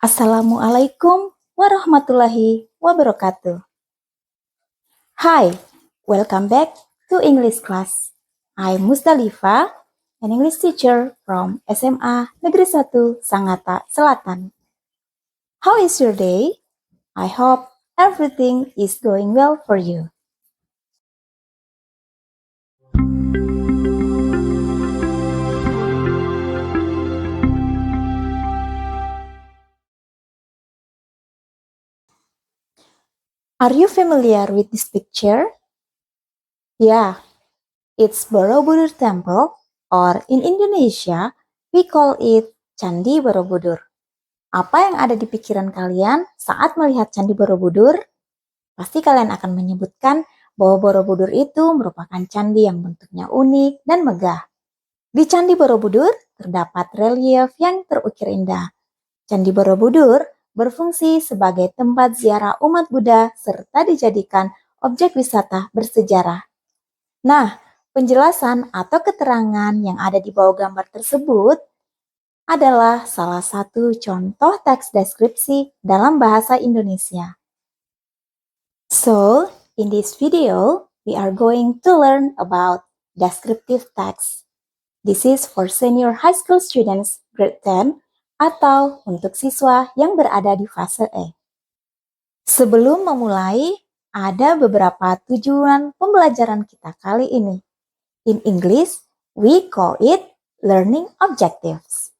Assalamualaikum warahmatullahi wabarakatuh. Hi, welcome back to English class. I'm Musdalifa, an English teacher from SMA Negeri 1 Sangatta Selatan. How is your day? I hope everything is going well for you. Are you familiar with this picture? Yeah, it's Borobudur Temple, or in Indonesia, we call it Candi Borobudur. Apa yang ada di pikiran kalian saat melihat Candi Borobudur? Pasti kalian akan menyebutkan bahwa Borobudur itu merupakan candi yang bentuknya unik dan megah. Di Candi Borobudur terdapat relief yang terukir indah. Candi Borobudur berfungsi sebagai tempat ziarah umat Buddha serta dijadikan objek wisata bersejarah. Nah, penjelasan atau keterangan yang ada di bawah gambar tersebut adalah salah satu contoh teks deskripsi dalam bahasa Indonesia. So, in this video, we are going to learn about descriptive text. This is for senior high school students grade 10 atau untuk siswa yang berada di fase E. Sebelum memulai, ada beberapa tujuan pembelajaran kita kali ini. In English, we call it learning objectives.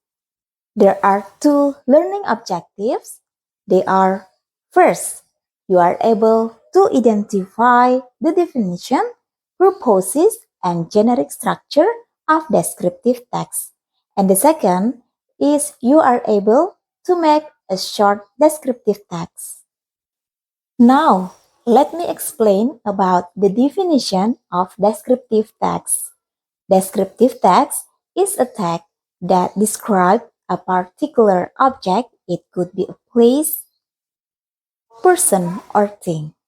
There are two learning objectives. They are, first, you are able to identify the definition, purposes, and generic structure of descriptive text. And the second is you are able to make a short descriptive text. Now, let me explain about the definition of descriptive text. Descriptive text is a text that describes a particular object. It could be a place, person, or thing.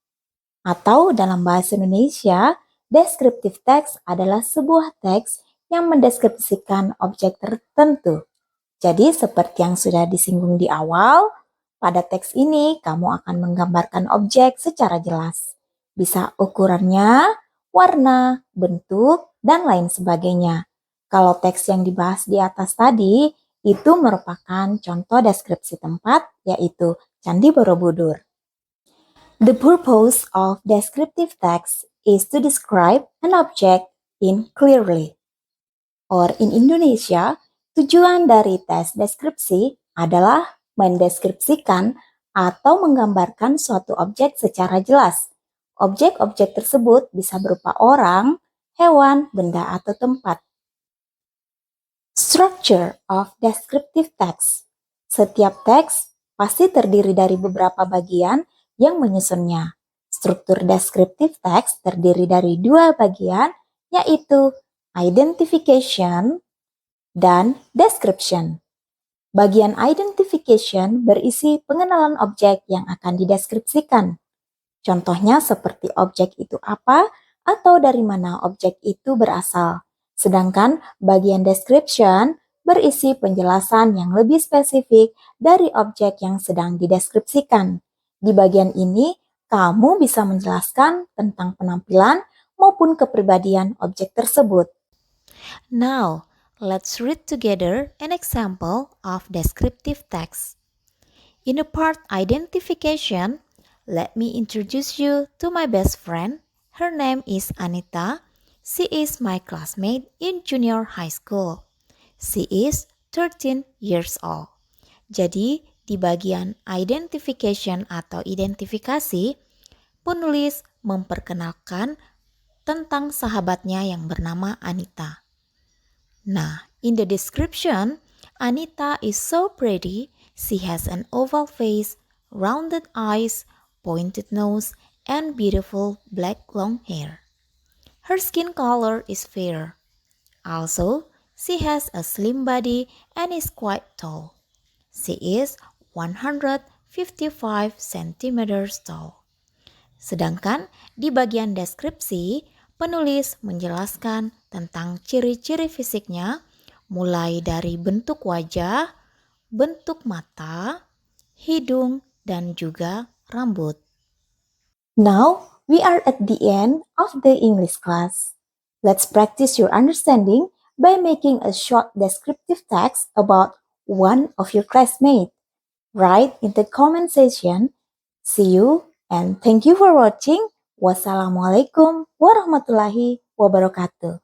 Atau dalam bahasa Indonesia, descriptive text adalah sebuah teks yang mendeskripsikan objek tertentu. Jadi seperti yang sudah disinggung di awal, pada teks ini kamu akan menggambarkan objek secara jelas. Bisa ukurannya, warna, bentuk, dan lain sebagainya. Kalau teks yang dibahas di atas tadi, itu merupakan contoh deskripsi tempat, yaitu Candi Borobudur. The purpose of descriptive text is to describe an object in clearly. Or in Indonesia, tujuan dari tes deskripsi adalah mendeskripsikan atau menggambarkan suatu objek secara jelas. Objek-objek tersebut bisa berupa orang, hewan, benda, atau tempat. Structure of descriptive text. Setiap teks pasti terdiri dari beberapa bagian yang menyusunnya. Struktur descriptive text terdiri dari dua bagian, yaitu identification dan description. Bagian identification berisi pengenalan objek yang akan dideskripsikan. Contohnya seperti objek itu apa atau dari mana objek itu berasal. Sedangkan bagian description berisi penjelasan yang lebih spesifik dari objek yang sedang dideskripsikan. Di bagian ini, kamu bisa menjelaskan tentang penampilan maupun kepribadian objek tersebut. Now, let's read together an example of descriptive text. In the part identification, let me introduce you to my best friend. Her name is Anita. She is my classmate in junior high school. She is 13 years old. Jadi, di bagian identification atau identifikasi, penulis memperkenalkan tentang sahabatnya yang bernama Anita. Nah, in the description, Anita is so pretty. She has an oval face, rounded eyes, pointed nose, and beautiful black long hair. Her skin color is fair. Also, she has a slim body and is quite tall. She is 155 centimeters tall. Sedangkan di bagian deskripsi, penulis menjelaskan tentang ciri-ciri fisiknya, mulai dari bentuk wajah, bentuk mata, hidung, dan juga rambut. Now, we are at the end of the English class. Let's practice your understanding by making a short descriptive text about one of your classmates. Write in the comment section. See you and thank you for watching. Wassalamualaikum warahmatullahi wabarakatuh.